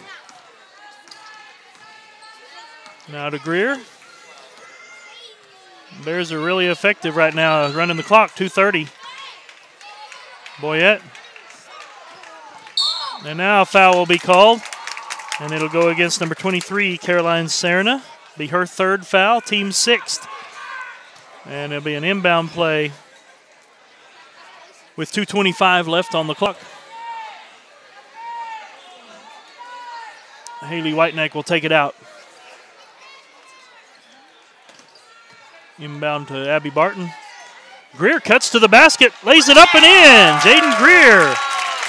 Now to Greer. Bears are really effective right now, running the clock, 2:30. Boyette. And now a foul will be called, and it'll go against number 23, Caroline Serna. Be her third foul, team sixth. And it'll be an inbound play with 2:25 left on the clock. Haley Whiteneck will take it out. Inbound to Abby Barton. Greer cuts to the basket, lays it up and in. Jaden Greer,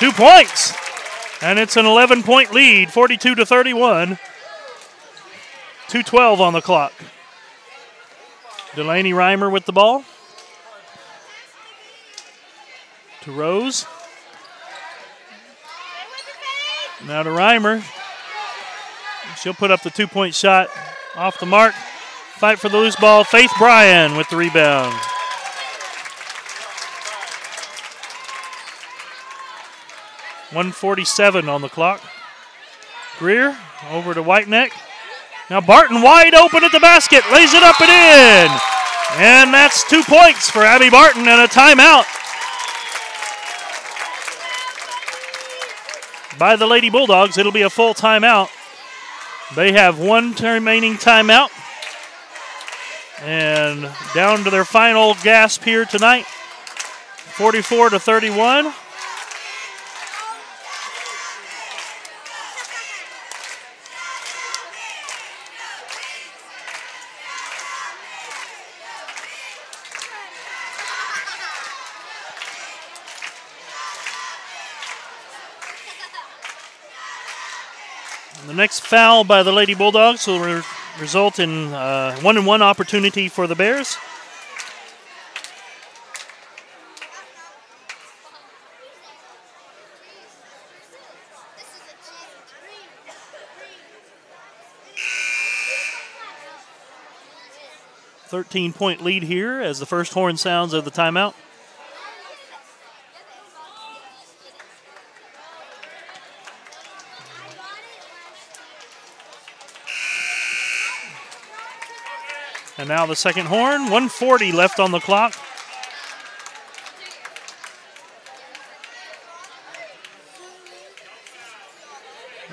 2 points. And it's an 11-point lead, 42-31. 2:12 on the clock. Delaney Reimer with the ball. To Rose. Now to Reimer. She'll put up the 2-point shot off the mark. Fight for the loose ball. Faith Bryan with the rebound. .147 on the clock. Greer over to Whiteneck. Now Barton wide open at the basket. Lays it up and in. And that's 2 points for Abby Barton and a timeout by the Lady Bulldogs. It'll be a full timeout. They have one remaining timeout. And down to their final gasp here tonight, 44-31. The next foul by the Lady Bulldogs will result in a 1-and-1 opportunity for the Bears. .13-point lead here as the first horn sounds of the timeout. And now the second horn, 1:40 left on the clock.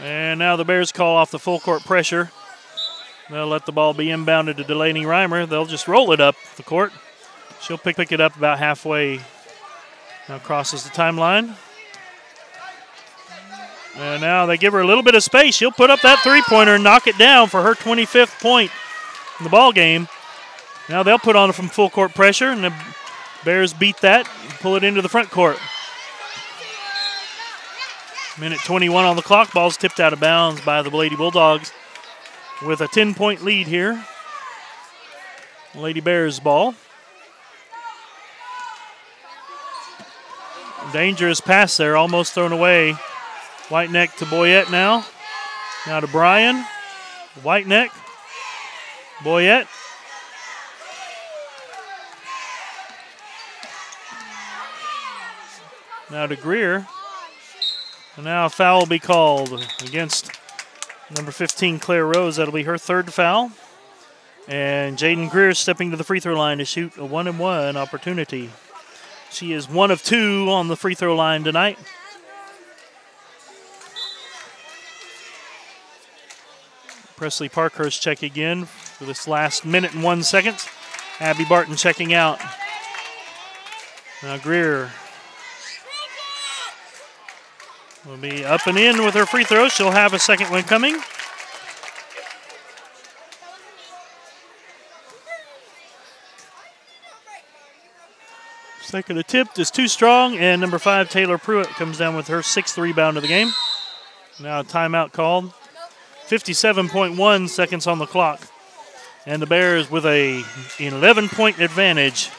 And now the Bears call off the full court pressure. They'll let the ball be inbounded to Delaney Reimer. They'll just roll it up the court. She'll pick it up about halfway. Now crosses the timeline. And now they give her a little bit of space. She'll put up that three-pointer and knock it down for her 25th point in the ball game. Now they'll put on from full court pressure, and the Bears beat that and pull it into the front court. Minute 21 on the clock. Ball's tipped out of bounds by the Lady Bulldogs with a 10-point lead here. Lady Bears ball. Dangerous pass there, almost thrown away. Whiteneck to Boyette now. Now to Bryan. Whiteneck. Boyette. Now to Greer. And now a foul will be called against number 15, Claire Rose. That'll be her third foul. And Jaden Greer stepping to the free throw line to shoot a 1-and-1 opportunity. She is 1 of 2 on the free throw line tonight. Presley Parkhurst check again for this last minute and 1 second. Abby Barton checking out. Now Greer will be up and in with her free throw. She'll have a second one coming. Second attempt is too strong, and number 5, Taylor Pruitt, comes down with her 6th rebound of the game. Now a timeout called. 57.1 seconds on the clock. And the Bears with a 11-point advantage.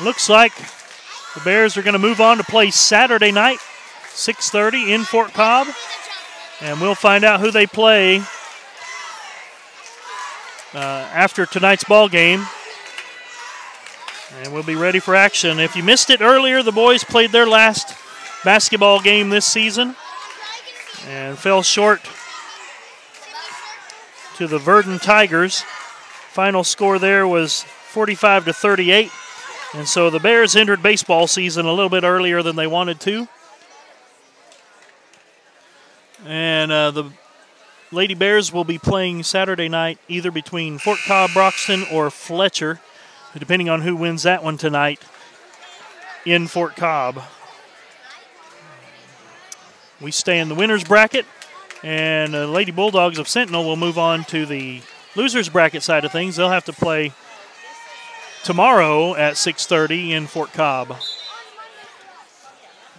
Looks like the Bears are going to move on to play Saturday night, 6:30 in Fort Cobb. And we'll find out who they play after tonight's ball game. And we'll be ready for action. If you missed it earlier, the boys played their last basketball game this season and fell short to the Verdon Tigers. Final score there was 45-38. And so the Bears entered baseball season a little bit earlier than they wanted to. And the Lady Bears will be playing Saturday night either between Fort Cobb, Broxton, or Fletcher, depending on who wins that one tonight in Fort Cobb. We stay in the winner's bracket, and the Lady Bulldogs of Sentinel will move on to the loser's bracket side of things. They'll have to play tomorrow at 6:30 in Fort Cobb.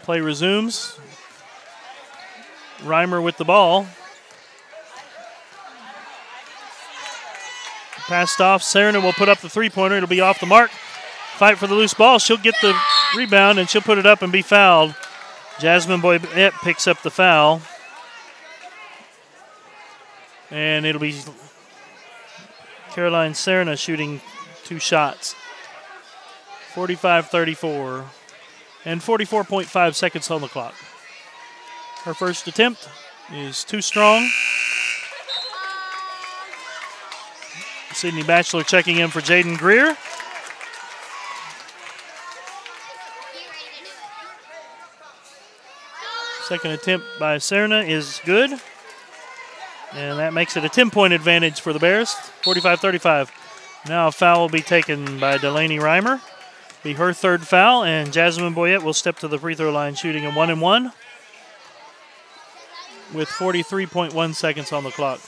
Play resumes. Reimer with the ball. Passed off. Serna will put up the three-pointer. It'll be off the mark. Fight for the loose ball. She'll get the rebound, and she'll put it up and be fouled. Jasmine Boyette picks up the foul. And it'll be Caroline Serna shooting 2 shots. 45-34. And 44.5 seconds on the clock. Her first attempt is too strong. Sydney Batchelor checking in for Jaden Greer. Second attempt by Serna is good. And that makes it a 10-point advantage for the Bears, 45-35. Now a foul will be taken by Delaney Reimer. Be her third foul, and Jasmine Boyette will step to the free throw line shooting a 1-and-1 with 43.1 seconds on the clock.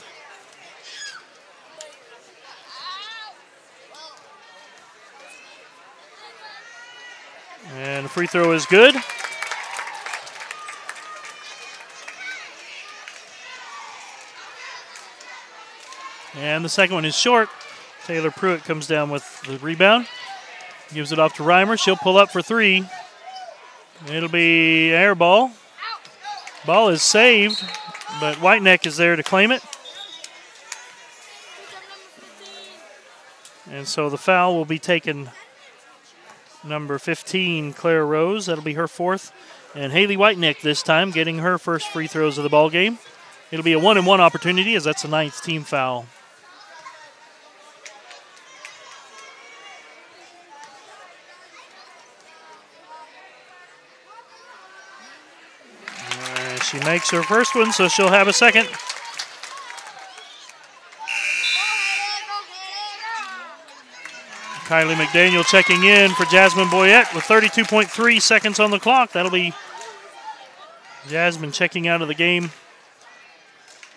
And the free throw is good. And the second one is short. Taylor Pruitt comes down with the rebound. Gives it off to Reimer. She'll pull up for 3. It'll be air ball. Ball is saved, but Whiteneck is there to claim it. And so the foul will be taken. Number 15, Claire Rose. That'll be her 4th. And Haley Whiteneck this time getting her first free throws of the ball game. It'll be a 1-and-1 opportunity as that's the 9th team foul. She makes her first one, so she'll have a second. Kylie McDaniel checking in for Jasmine Boyette with 32.3 seconds on the clock. That'll be Jasmine checking out of the game.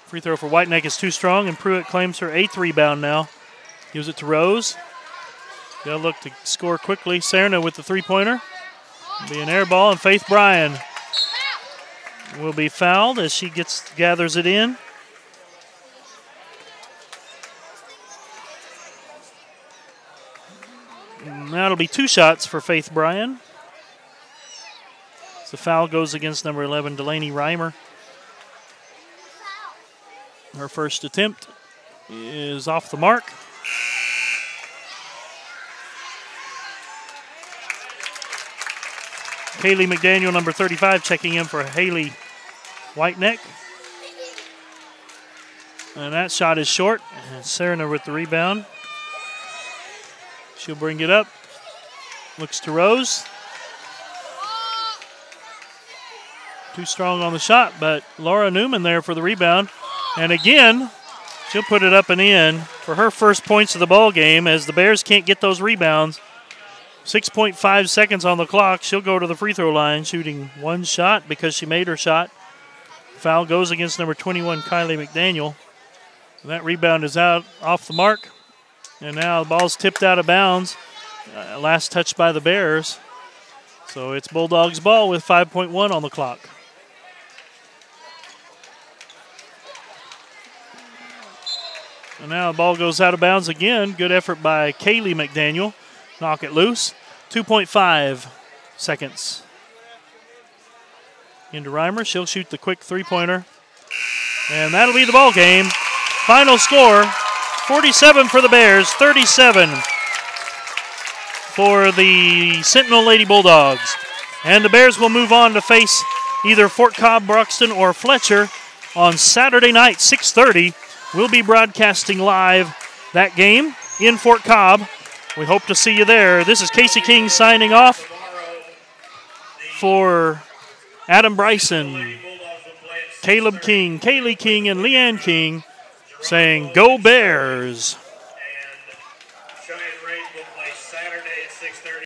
Free throw for Whiteneck is too strong, and Pruitt claims her 8th rebound now. Gives it to Rose. They'll look to score quickly. Serna with the three-pointer. Be an air ball, and Faith Bryan will be fouled as she gathers it in. That'll be 2 shots for Faith Bryan. The foul goes against number 11, Delaney Reimer. Her first attempt is off the mark. Kaylee McDaniel, number 35, checking in for Haley Whiteneck. And that shot is short. And Serna with the rebound. She'll bring it up. Looks to Rose. Too strong on the shot, but Laura Newman there for the rebound. And again, she'll put it up and in for her first points of the ball game as the Bears can't get those rebounds. 6.5 seconds on the clock. She'll go to the free throw line shooting 1 shot because she made her shot. Foul goes against number 21, Kylie McDaniel. That rebound is out off the mark. And now the ball's tipped out of bounds. Last touch by the Bears. So it's Bulldogs ball with 5.1 on the clock. And now the ball goes out of bounds again. Good effort by Kaylee McDaniel. Knock it loose. 2.5 seconds. Into Reimer. She'll shoot the quick three-pointer. And that'll be the ball game. Final score, 47 for the Bears, 37 for the Sentinel Lady Bulldogs. And the Bears will move on to face either Fort Cobb, Broxton, or Fletcher on Saturday night, 6:30. We'll be broadcasting live that game in Fort Cobb. We hope to see you there. This is Casey King signing off for Adam Bryson, Caleb King, Kaylee King, and Leanne King, saying, Go Bears!